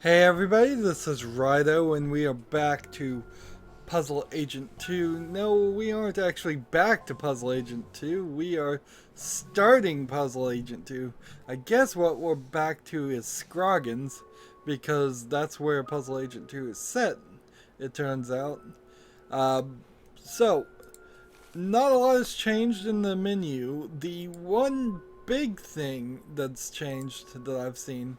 Hey everybody, this is Rydo and we are back to Puzzle Agent 2. No, we aren't actually back to Puzzle Agent 2. We are starting Puzzle Agent 2. I guess what we're back to is Scoggins, because that's where Puzzle Agent 2 is set, it turns out. So, not a lot has changed in the menu. The one big thing that's changed that I've seen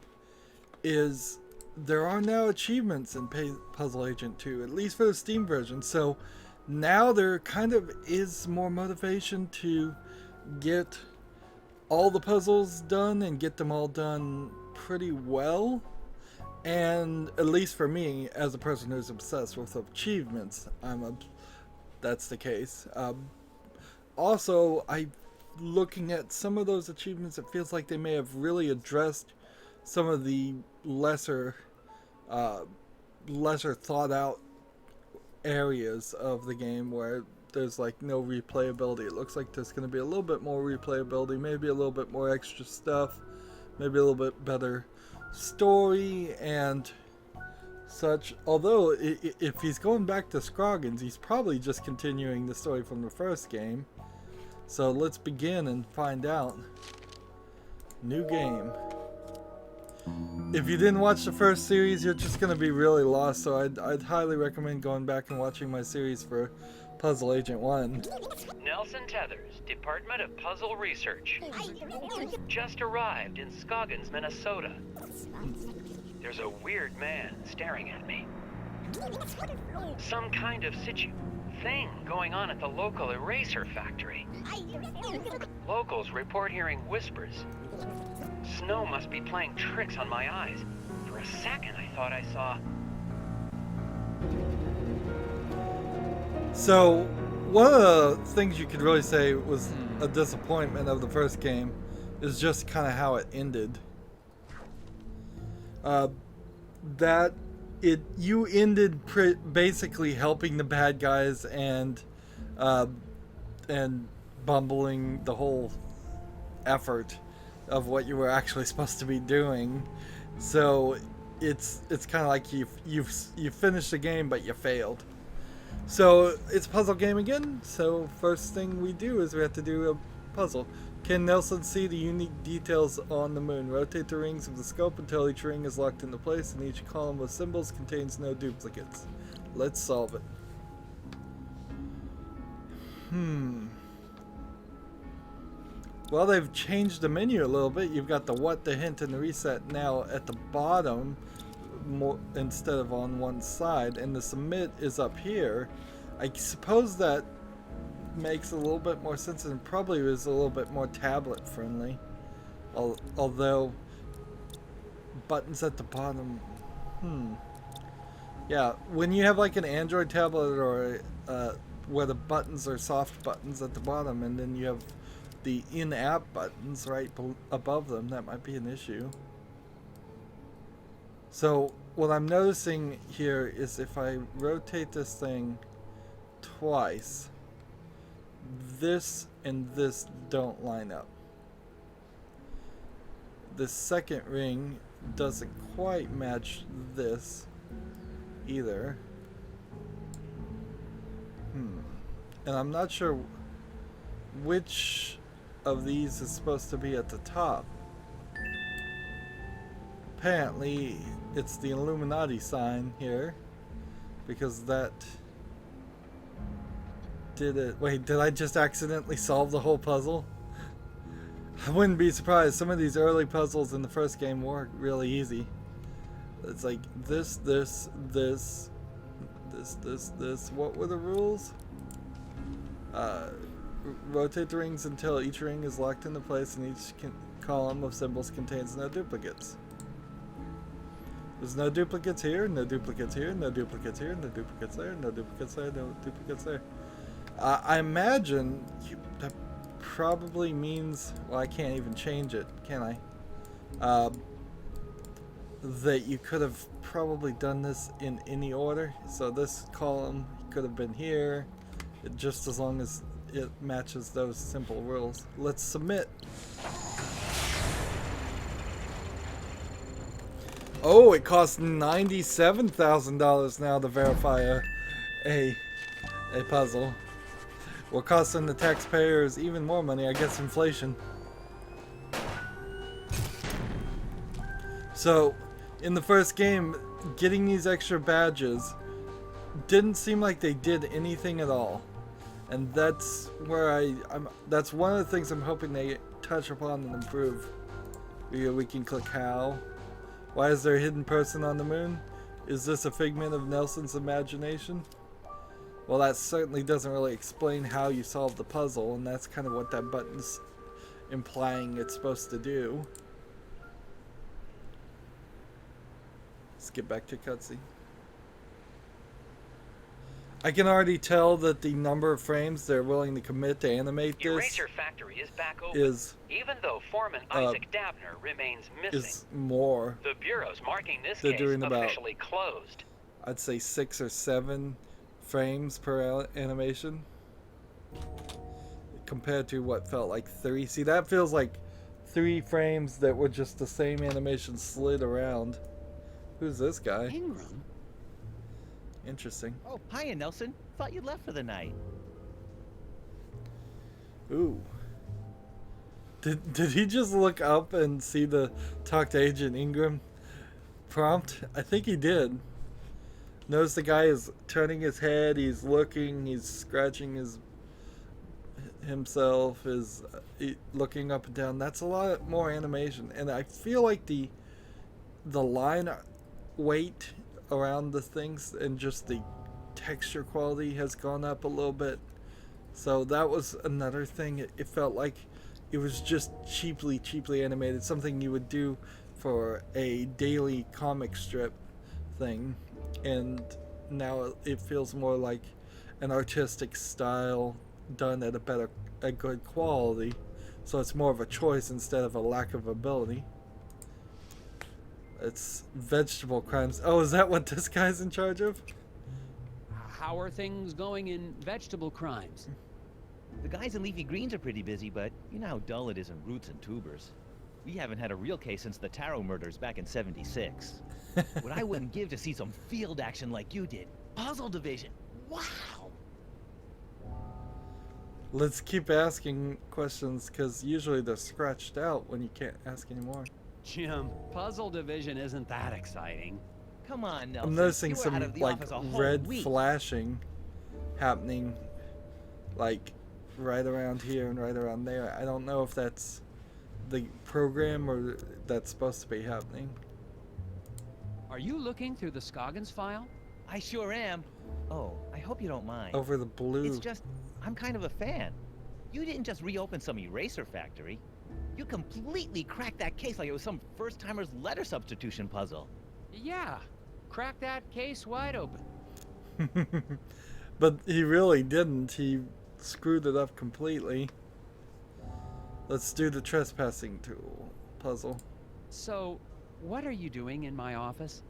is there are now achievements in Puzzle Agent 2, at least for the Steam version. So now there kind of is more motivation to get all the puzzles done and get them all done pretty well. And at least for me, as a person who's obsessed with achievements, that's the case. Also, looking at some of those achievements, it feels like they may have really addressed some of the lesser thought out areas of the game where there's like no replayability. It looks like there's going to be a little bit more replayability, maybe a little bit more extra stuff, maybe a little bit better story and such. Although if he's going back to Scoggins, he's probably just continuing the story from the first game. So let's begin and find out. New game. If you didn't watch the first series, you're just going to be really lost, so I'd highly recommend going back and watching my series for Puzzle Agent 1. Nelson Tethers, Department of Puzzle Research. Just arrived in Scoggins, Minnesota. There's a weird man staring at me. Some kind of thing going on at the local eraser factory. Locals report hearing whispers. Snow must be playing tricks on my eyes. For a second, I thought I saw... So, one of the things you could really say was a disappointment of the first game is just kind of how it ended. You ended basically helping the bad guys and bumbling the whole effort of what you were actually supposed to be doing. So it's kind of like you finished the game but you failed. So it's a puzzle game again. So first thing we do is we have to do a puzzle. Can Nelson see the unique details on the moon? Rotate the rings of the scope until each ring is locked into place and each column of symbols contains no duplicates. Let's solve it. Well, they've changed the menu a little bit. You've got the what, the hint, and the reset now at the bottom instead of on one side, and the submit is up here. I suppose that makes a little bit more sense and probably is a little bit more tablet friendly. Although buttons at the bottom. Yeah, when you have like an Android tablet or where the buttons are soft buttons at the bottom and then you have the in-app buttons right above them, that might be an issue. So what I'm noticing here is if I rotate this thing twice, this and this don't line up. The second ring doesn't quite match this either. And I'm not sure which of these is supposed to be at the top. Apparently it's the Illuminati sign here, because that did it. Wait, did I just accidentally solve the whole puzzle? I wouldn't be surprised. Some of these early puzzles in the first game were really easy. It's like this. What were the rules? Rotate the rings until each ring is locked into place and each column of symbols contains no duplicates. There's no duplicates here, no duplicates here, no duplicates here, no duplicates there, no duplicates there, no duplicates there. I imagine that probably means, well, I can't even change it, can I? That you could have probably done this in any order. So this column could have been here, just as long as it matches those simple rules. Let's submit. Oh, it costs $97,000 now to verify a puzzle. We're costing the taxpayers even more money. I guess inflation. So, in the first game, getting these extra badges didn't seem like they did anything at all. And that's where that's one of the things I'm hoping they touch upon and improve. We can click how. Why is there a hidden person on the moon? Is this a figment of Nelson's imagination? Well, that certainly doesn't really explain how you solve the puzzle, and that's kind of what that button's implying it's supposed to do. Let's get back to cutscene. I can already tell that the number of frames they're willing to commit to animate this Eraser Factory is back open, even though foreman Isaac Dabner remains missing. Is more. The Bureau's marking this They're case doing about, officially closed. I'd say 6 or 7 frames per animation. Compared to what felt like 3. See, that feels like 3 frames that were just the same animation slid around. Who's this guy? Ingram? Interesting. Oh, hiya, Nelson. Thought you'd left for the night. Ooh. Did he just look up and see the talk to Agent Ingram prompt? I think he did. Notice the guy is turning his head, he's looking, he's scratching himself, is looking up and down. That's a lot more animation, and I feel like the line weight around the things and just the texture quality has gone up a little bit. So that was another thing. It felt like it was just cheaply animated, something you would do for a daily comic strip thing, and now it feels more like an artistic style done at a good quality. So it's more of a choice instead of a lack of ability. It's vegetable crimes. Oh, is that what this guy's in charge of? How are things going in vegetable crimes? The guys in leafy greens are pretty busy, but you know how dull it is in roots and tubers. We haven't had a real case since the Taro murders back in '76. What I wouldn't give to see some field action like you did. Puzzle division. Wow. Let's keep asking questions, because usually they're scratched out when you can't ask anymore. Jim, puzzle division isn't that exciting. Come on, Nelson. I'm noticing You were some out of the like office a whole red week. flashing happening, like right around here and right around there. I don't know if that's the program or that's supposed to be happening. Are you looking through the Scoggins file? I sure am. Oh, I hope you don't mind. Over the blue. It's just, I'm kind of a fan. You didn't just reopen some Eraser Factory. You completely cracked that case like it was some first-timer's letter substitution puzzle. Yeah, crack that case wide open. But he really didn't. He screwed it up completely. Let's do the trespassing tool puzzle. So, what are you doing in my office?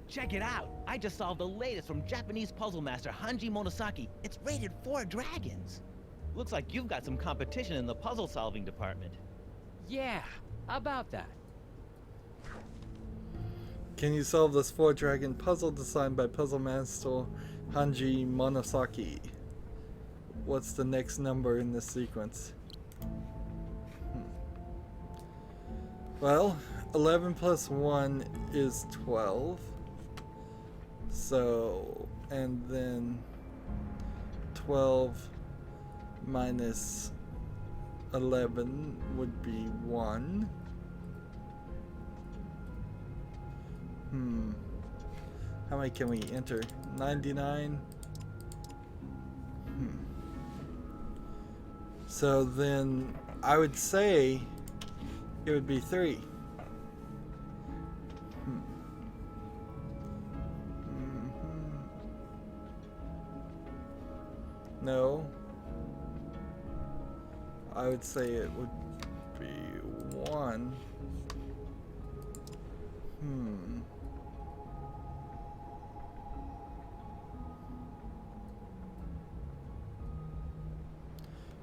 Check it out. I just solved the latest from Japanese puzzle master Hanji Monosaki. It's rated 4 dragons. Looks like you've got some competition in the puzzle solving department. Yeah, about that. Can you solve this 4-dragon puzzle designed by puzzle master Hanji Monosaki? What's the next number in this sequence? Well, 11 plus 1 is 12. So, and then 12 minus 11 would be 1. How many can we enter? 99? So then I would say it would be 3. No. I would say it would be 1.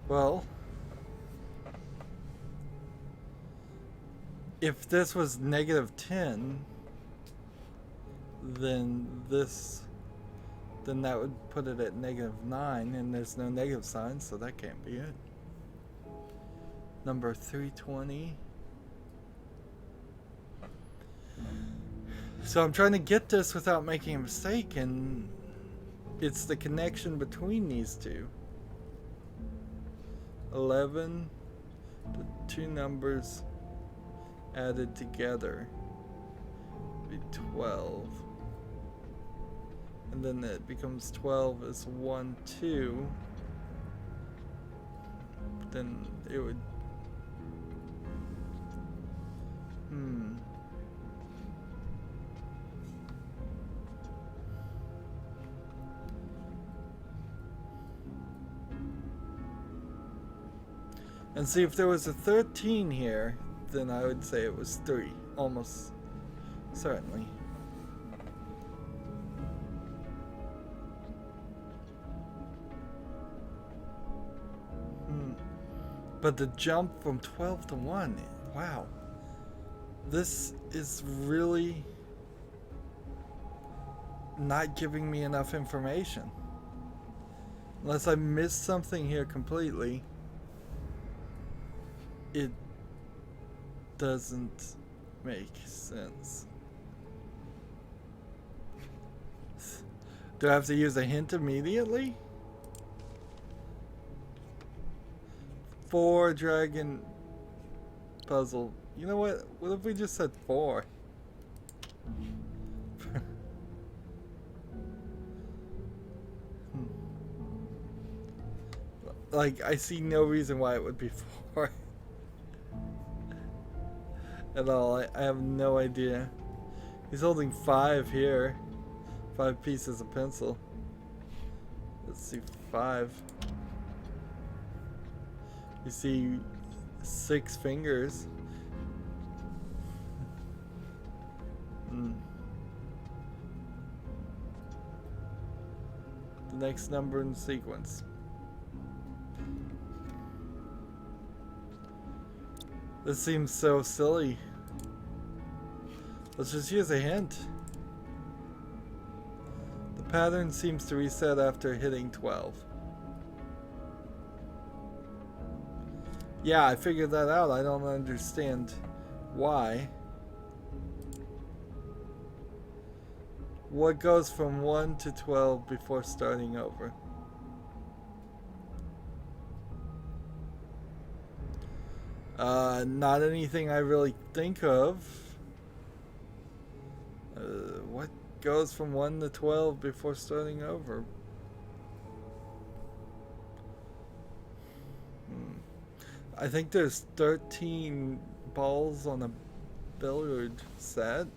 Well, if this was -10, then that would put it at -9, and there's no negative sign, so that can't be it. Number 320. So I'm trying to get this without making a mistake, and it's the connection between these two. 11, the two numbers added together be 12. And then it becomes 12 is 1, 2. Then it would... And see, if there was a 13 here, then I would say it was 3. Almost certainly. But the jump from 12 to 1, wow. This is really not giving me enough information. Unless I missed something here completely, it doesn't make sense. Do I have to use a hint immediately? 4 dragon puzzle. You know what? What if we just said 4? Like, I see no reason why it would be 4 at all. I have no idea. He's holding 5 here. 5 pieces of pencil. Let's see, 5. You see 6 fingers. The next number in the sequence. This seems so silly. Let's just use a hint. The pattern seems to reset after hitting 12. Yeah, I figured that out. I don't understand why. What goes from 1 to 12 before starting over? Not anything I really think of. What goes from 1 to 12 before starting over? I think there's 13 balls on a billiard set.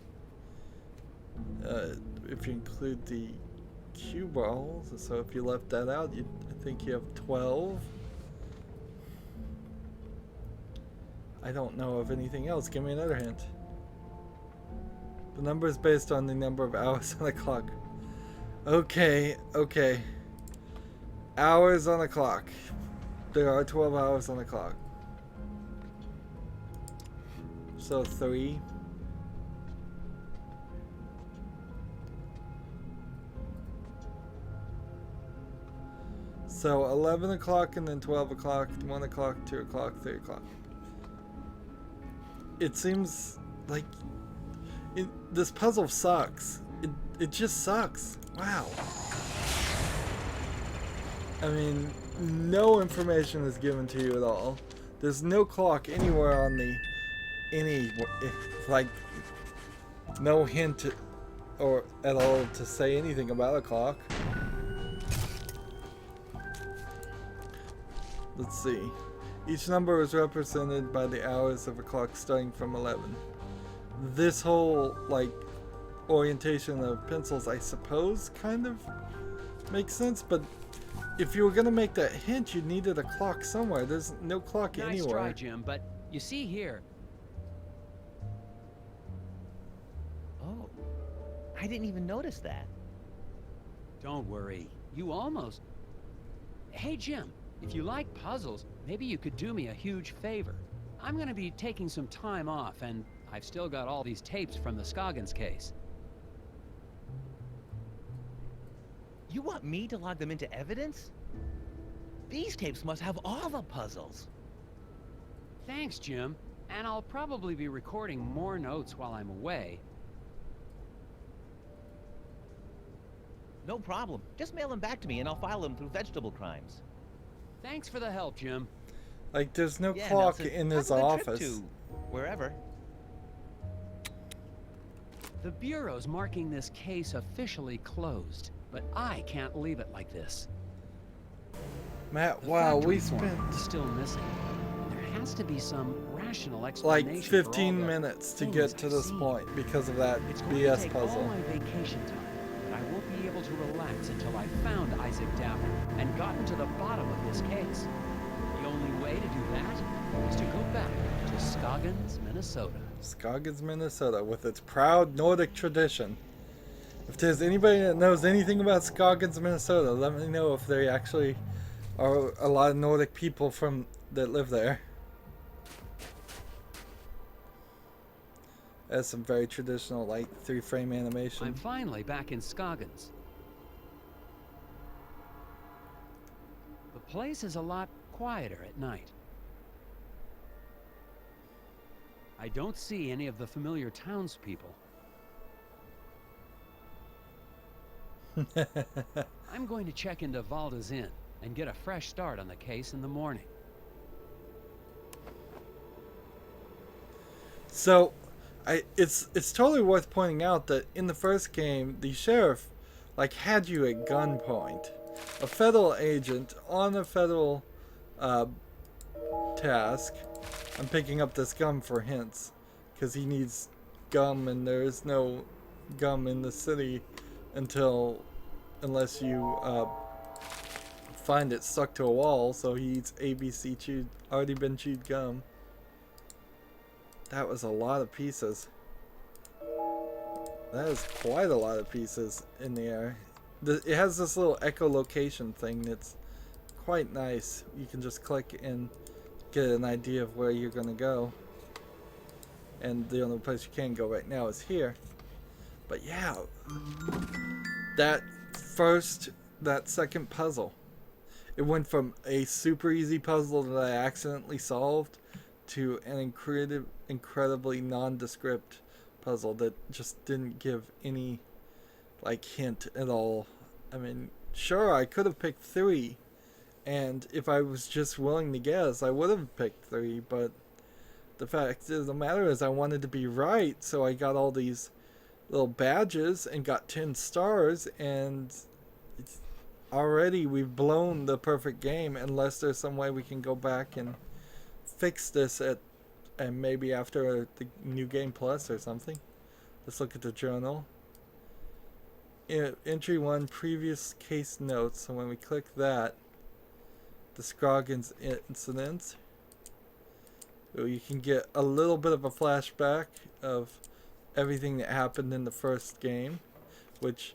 If you include the cue balls, so if you left that out, I think you have 12. I don't know of anything else. Give me another hint. The number is based on the number of hours on the clock. Okay. Hours on the clock. There are 12 hours on the clock. So 3. So 11 o'clock and then 12 o'clock, 1 o'clock, 2 o'clock, 3 o'clock. It seems like this puzzle sucks. It just sucks. Wow. I mean, no information is given to you at all. There's no clock anywhere on the like no hint or at all to say anything about a clock. Let's see. Each number is represented by the hours of a clock starting from 11. This whole like orientation of pencils, I suppose, kind of makes sense, but if you were gonna make that hint, you needed a clock somewhere. There's no clock Nice anywhere. try, Jim, but you see here. Oh, I didn't even notice that. Don't worry. You almost... Hey, Jim, if you like puzzles, maybe you could do me a huge favor. I'm gonna be taking some time off, and I've still got all these tapes from the Scoggins case. You want me to log them into evidence? These tapes must have all the puzzles. Thanks, Jim. And I'll probably be recording more notes while I'm away. No problem. Just mail them back to me and I'll file them through vegetable crimes. Thanks for the help, Jim. Like, there's no Yeah, clock Nelson, in his have a good trip office. to wherever. The Bureau's marking this case officially closed, but I can't leave it like this. Matt, The wow, factory we foreman spent is still missing. There has to be some rational like explanation for 15 all the minutes to things get to I've this seen. point because of that It's going to BS take all puzzle. my vacation time, but I won't be able to relax until I found Isaac Dapper and gotten to the bottom of this case. The only way to do that is to go back to Scoggins, Minnesota. Scoggins, Minnesota, with its proud Nordic tradition. If there's anybody that knows anything about Scoggins, Minnesota, let me know if they actually are a lot of Nordic people that live there. That's some very traditional, like, 3-frame animation. I'm finally back in Scoggins. The place is a lot quieter at night. I don't see any of the familiar townspeople. I'm going to check into Valda's Inn and get a fresh start on the case in the morning. So, it's totally worth pointing out that in the first game, the sheriff, like, had you at gunpoint. A federal agent on a federal task. I'm picking up this gum for hints, because he needs gum, and there is no gum in the city unless you find it stuck to a wall. So he eats ABC chewed, already been chewed gum. That was a lot of pieces. That is quite a lot of pieces in the air. It has this little echolocation thing that's quite nice. You can just click and get an idea of where you're going to go. And the only place you can go right now is here. But yeah, that second puzzle. It went from a super easy puzzle that I accidentally solved to an incredibly nondescript puzzle that just didn't give any, like, hint at all. I mean, sure, I could have picked 3, and if I was just willing to guess, I would have picked 3, but the fact of the matter is I wanted to be right, so I got all these little badges and got 10 stars, and already we've blown the perfect game unless there's some way we can go back and fix this and maybe after the new game plus or something. Let's look at the journal. Entry 1, previous case notes. So when we click that, the Scoggins incident, you can get a little bit of a flashback of everything that happened in the first game, which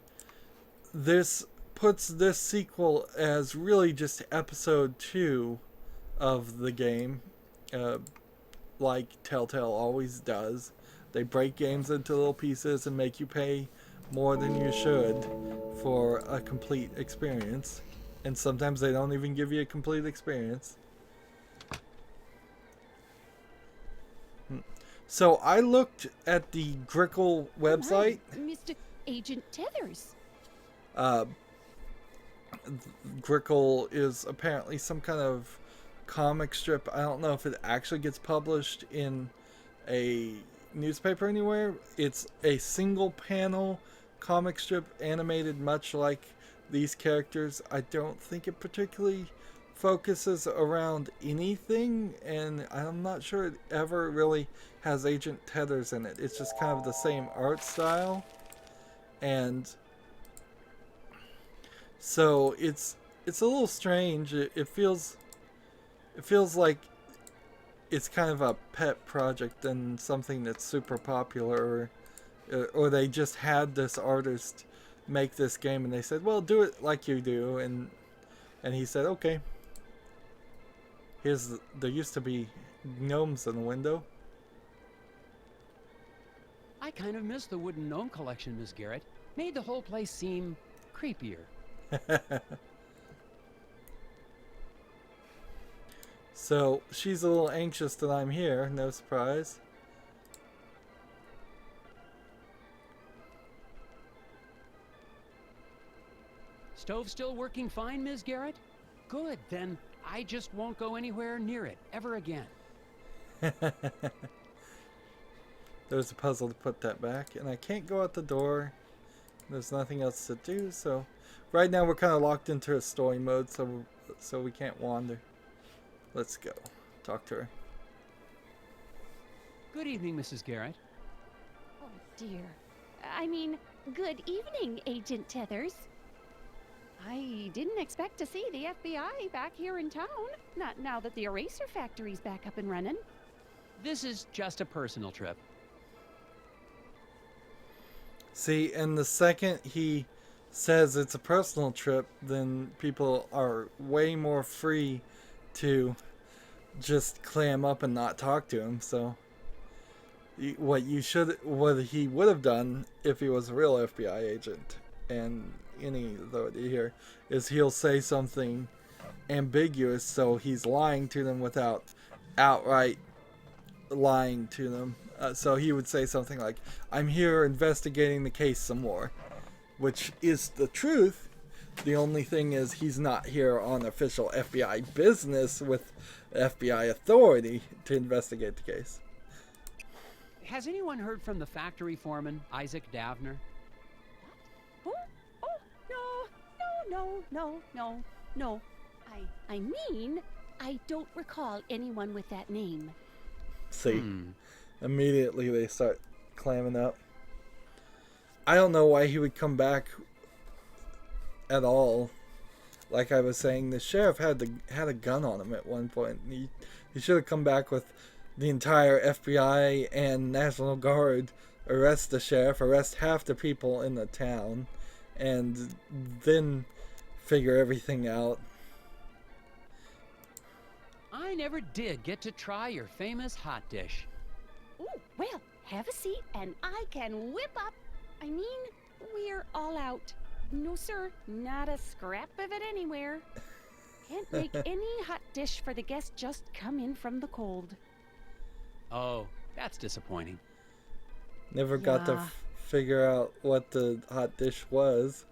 this puts this sequel as really just episode 2 of the game, like Telltale always does. They break games into little pieces and make you pay more than you should for a complete experience, and sometimes they don't even give you a complete experience. So I looked at the Grickle website. Mr. Agent Tethers. Grickle is apparently some kind of comic strip. I don't know if it actually gets published in a newspaper anywhere. It's a single panel comic strip animated much like these characters. I don't think it particularly focuses around anything, and I'm not sure it ever really has Agent Tethers in it. It's just kind of the same art style, and so it's a little strange. It feels like it's kind of a pet project than something that's super popular, or they just had this artist make this game and they said, well, do it like you do, and he said, okay. There used to be gnomes in the window. I kind of miss the wooden gnome collection, Miss Garrett. Made the whole place seem creepier. So she's a little anxious that I'm here, no surprise. Stove still working fine, Ms. Garrett? Good, then I just won't go anywhere near it ever again. There's a puzzle to put that back, and I can't go out the door. There's nothing else to do, so right now we're kind of locked into a story mode, so we can't wander. Let's go. Talk to her. Good evening, Mrs. Garrett. Oh, dear. I mean, good evening, Agent Tethers. I didn't expect to see the FBI back here in town. Not now that the eraser factory's back up and running. This is just a personal trip. See, and the second he says it's a personal trip, then people are way more free to just clam up and not talk to him. So what he would have done if he was a real FBI agent and any authority here is he'll say something ambiguous, so he's lying to them without outright lying to them. So he would say something like, I'm here investigating the case some more, which is the truth. The only thing is he's not here on official FBI business with FBI authority to investigate the case. Has anyone heard from the factory foreman, Isaac Davner? Who? Oh, no. I mean, I don't recall anyone with that name. See, immediately they start clamming up. I don't know why he would come back at all. Like I was saying, the sheriff had a gun on him at one point. He should have come back with the entire FBI and National Guard, arrest the sheriff, arrest half the people in the town, and then figure everything out. I never did get to try your famous hot dish. Ooh, well, have a seat and I can whip up. I mean, we're all out. No, sir, not a scrap of it anywhere. Can't make any hot dish for the guests just come in from the cold. Oh, that's disappointing. Never got to figure out what the hot dish was.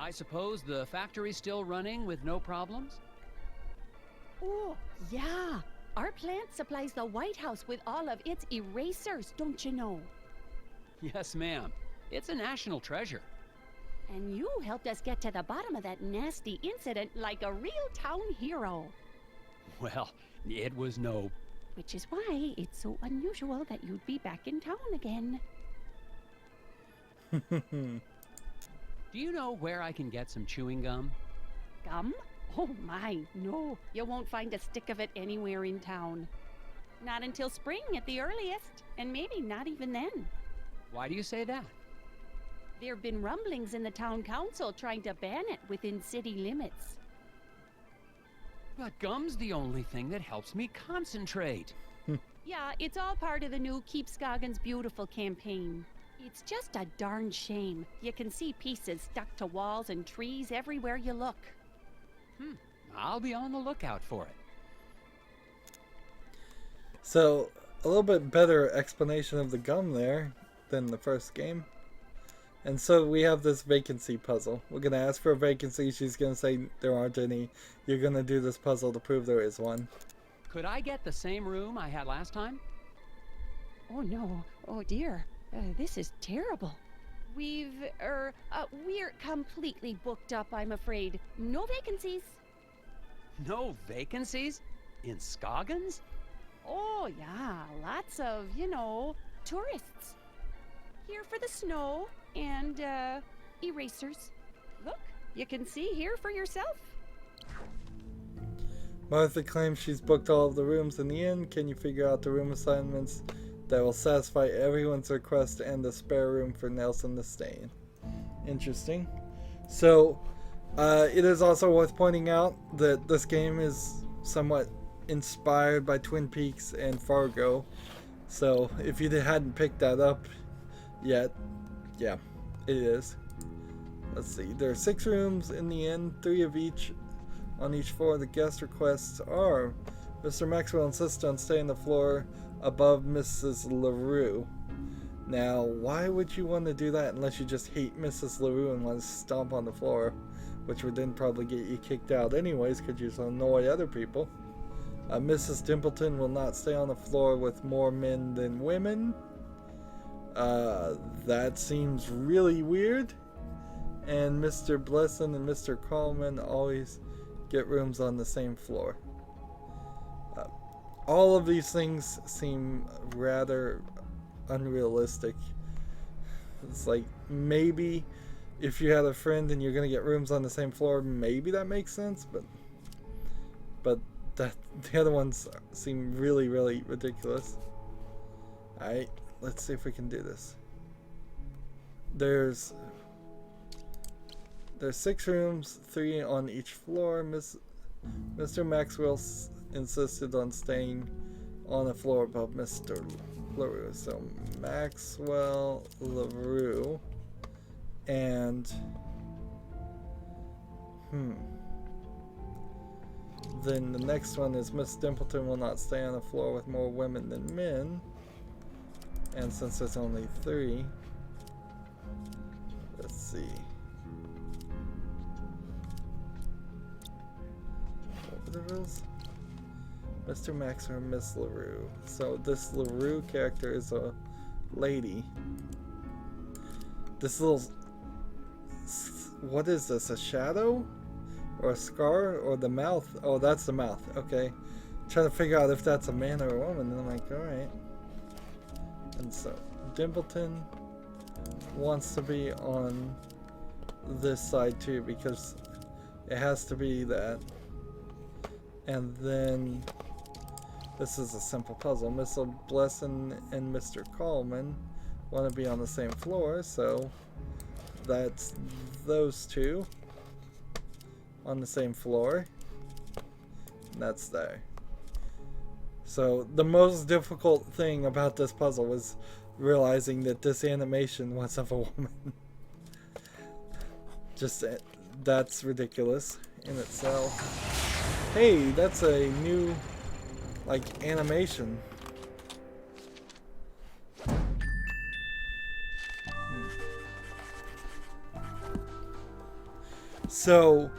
I suppose the factory's still running with no problems? Oh, yeah. Our plant supplies the White House with all of its erasers, don't you know? Yes, ma'am. It's a national treasure. And you helped us get to the bottom of that nasty incident like a real town hero. Well, it was no... Which is why it's so unusual that you'd be back in town again. Do you know where I can get some chewing gum? Gum? Oh my, no. You won't find a stick of it anywhere in town. Not until spring at the earliest, and maybe not even then. Why do you say that? There have been rumblings in the town council trying to ban it within city limits. But gum's the only thing that helps me concentrate. Yeah, it's all part of the new Keep Scoggins Beautiful campaign. It's just a darn shame. You can see pieces stuck to walls and trees everywhere you look. I'll be on the lookout for it. So, a little bit better explanation of the gum there than the first game. And so we have this vacancy puzzle. We're going to ask for a vacancy. She's going to say there aren't any. You're going to do this puzzle to prove there is one. Could I get the same room I had last time? Oh no, oh dear. This is terrible. We're completely booked up, I'm afraid. No vacancies. No vacancies? In Scoggins? Oh yeah, lots of, tourists. Here for the snow and, erasers. Look, you can see here for yourself. Martha claims she's booked all of the rooms in the inn. Can you figure out the room assignments that will satisfy everyone's request and a spare room for Nelson to stay in? Interesting. So, it is also worth pointing out that this game is somewhat inspired by Twin Peaks and Fargo. So, if you hadn't picked that up yet, yeah, it is. Let's see. There are 6 rooms in the inn, 3 of each on each floor. The guest requests are: Mr. Maxwell insists on staying on the floor above Mrs. LaRue. Now, why would you want to do that unless you just hate Mrs. LaRue and want to stomp on the floor? Which would then probably get you kicked out anyways, because you annoy other people. Mrs. Dimpleton will not stay on the floor with more men than women. That seems really weird. And Mr. Blesson and Mr. Coleman always get rooms on the same floor. All of these things seem rather unrealistic. It's like, maybe if you had a friend and you're gonna get rooms on the same floor, maybe that makes sense, but the other ones seem really, really ridiculous. Alright, let's see if we can do this. There's 6 rooms, 3 on each floor. Mr. Maxwell insisted on staying on the floor above Mr. LaRue. So Maxwell, LaRue, and then the next one is Miss Dimpleton will not stay on the floor with more women than men. And since there's only 3, let's see. What were the rules? Mr. Maxwell and Miss LaRue. So this LaRue character is a lady. This little... What is this? A shadow? Or a scar? Or the mouth? Oh, that's the mouth. Okay. Trying to figure out if that's a man or a woman. And I'm like, alright. And so, Dimpleton wants to be on this side too, because it has to be that. And then, this is a simple puzzle. Mr. Blesson and Mr. Coleman want to be on the same floor, so that's those 2 on the same floor. And that's there. So the most difficult thing about this puzzle was realizing that this animation was of a woman. Just, that's ridiculous in itself. Hey, that's a new, like, animation. So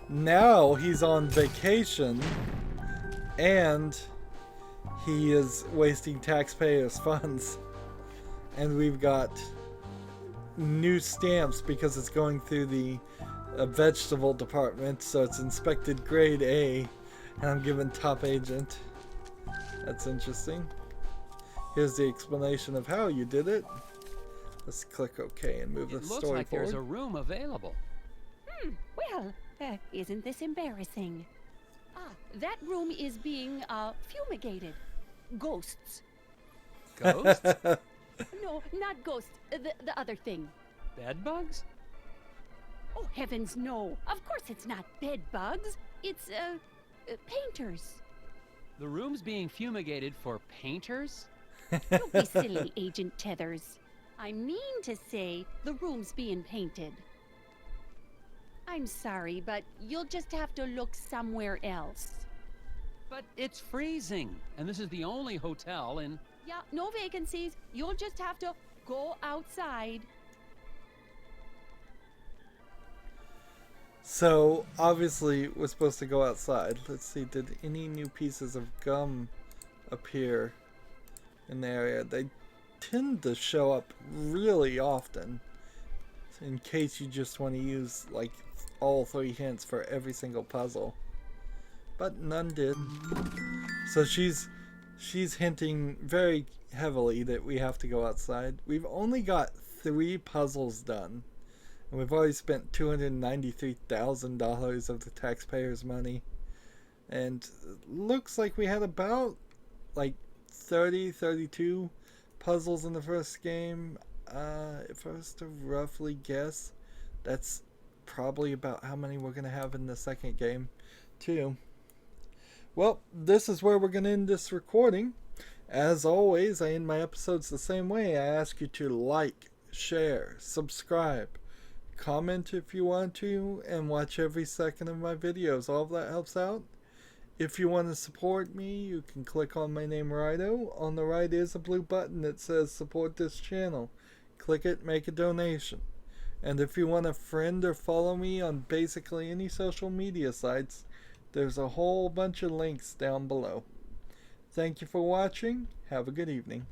now he's on vacation and he is wasting taxpayers' funds, and we've got new stamps because it's going through the vegetable department, so it's inspected grade A, and I'm given top agent. That's interesting. Here's the explanation of how you did it. Let's click OK and move the story forward. It looks like there's a room available. Well, isn't this embarrassing? That room is being fumigated. Ghosts. Ghosts? No, not ghosts. The other thing. Bed bugs? Oh, heavens, no. Of course it's not bed bugs. It's, painters. The room's being fumigated for painters? Don't be silly, Agent Tethers. I mean to say the room's being painted. I'm sorry, but you'll just have to look somewhere else. But it's freezing, and this is the only hotel in... Yeah, no vacancies. You'll just have to go outside. So, obviously, we're supposed to go outside. Let's see, did any new pieces of gum appear in the area? They tend to show up really often, in case you just want to use, like, all 3 hints for every single puzzle. But none did. So she's hinting very heavily that we have to go outside. We've only got 3 puzzles done. And we've already spent $293,000 of the taxpayers' money. And looks like we had about like 32 puzzles in the first game. If I was to roughly guess, that's probably about how many we're going to have in the second game too. Well, this is where we're going to end this recording. As always, I end my episodes the same way. I ask you to like, share, subscribe, Comment if you want to, and watch every second of my videos. All of that helps out. If you want to support me, you can click on my name, Rydo. On the right is a blue button that says support this channel. Click it, make a donation. And if you want to friend or follow me on basically any social media sites, there's a whole bunch of links down below. Thank you for watching. Have a good evening.